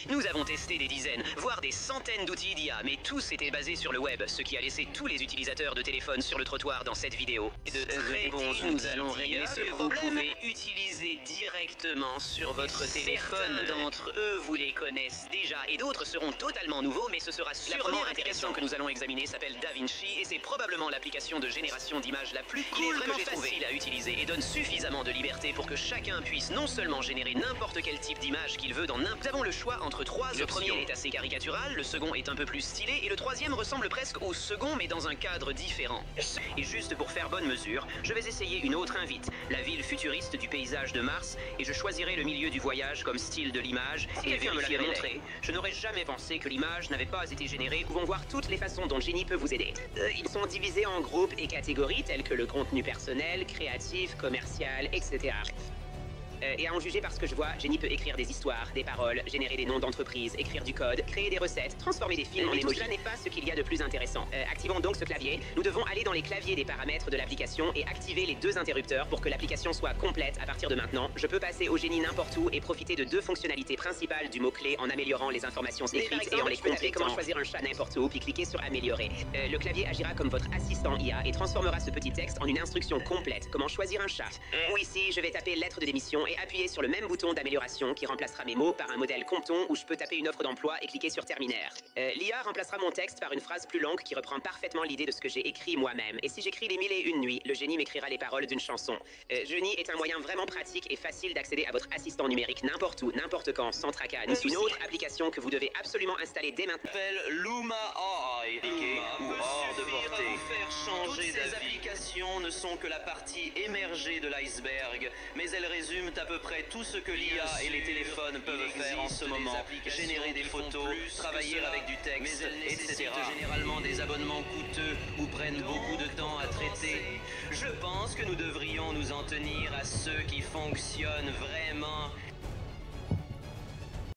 Nous avons testé des dizaines, voire des centaines d'outils d'IA, mais tous étaient basés sur le web, ce qui a laissé tous les utilisateurs de téléphone sur le trottoir dans cette vidéo. De très bons nous allons régler ce problème. Vous pouvez utiliser directement sur votre téléphone. Certains d'entre eux, vous les connaissez déjà, et d'autres seront totalement nouveaux, mais ce sera sûrement intéressant que nous allons examiner s'appelle DaVinci, et c'est probablement l'application de génération d'images la plus cool que j'ai facile à utiliser et donne suffisamment de liberté pour que chacun puisse non seulement générer n'importe quel type d'image qu'il veut dans n'importe. Nous avons le choix entre trois options. Le premier est assez caricatural, le second est un peu plus stylé, et le troisième ressemble presque au second, mais dans un cadre différent. Et juste pour faire bonne mesure, je vais essayer une autre invite, la ville futuriste du paysage de Mars, et je choisirai le milieu du voyage comme style de l'image, et quelqu'un me l'avait montré. Je n'aurais jamais pensé que l'image n'avait pas été générée. Nous pouvons voir toutes les façons dont Jenny peut vous aider. Ils sont divisés en groupes et catégories tels que le contenu personnel, créatif, commercial, etc. Et à en juger par ce que je vois, Jenny peut écrire des histoires, des paroles, générer des noms d'entreprises, écrire du code, créer des recettes, transformer des films en émojis. Cela n'est pas ce qu'il y a de plus intéressant. Activons donc ce clavier. Nous devons aller dans les claviers des paramètres de l'application et activer les deux interrupteurs pour que l'application soit complète à partir de maintenant. Je peux passer au génie n'importe où et profiter de deux fonctionnalités principales du mot-clé en améliorant les informations écrites et en les complétant. Comment choisir un chat n'importe où, puis cliquer sur améliorer. Le clavier agira comme votre assistant IA et transformera ce petit texte en une instruction complète. Comment choisir un chat. Ou ici, je vais taper lettre de démission et appuyer sur le même bouton d'amélioration qui remplacera mes mots par un modèle Compton où je peux taper une offre d'emploi et cliquer sur terminaire. L'IA remplacera mon texte par une phrase plus longue qui reprend parfaitement l'idée de ce que j'ai écrit moi-même. Et si j'écris les 1001 nuits, le génie m'écrira les paroles d'une chanson. Genie est un moyen vraiment pratique et facile d'accéder à votre assistant numérique n'importe où, n'importe quand, sans tracas. Une autre application que vous devez absolument installer dès maintenant. S'appelle Luma AI, ou hors de portée. Faire changer d'avis. Toutes ces applications ne sont que la partie émergée de l'iceberg, mais elles résument à peu près tout ce que l'IA et les téléphones peuvent faire en ce moment. Générer des photos, travailler avec du texte, etc. Généralement des abonnements coûteux ou prennent beaucoup de temps à traiter. Je pense que nous devrions nous en tenir à ceux qui fonctionnent vraiment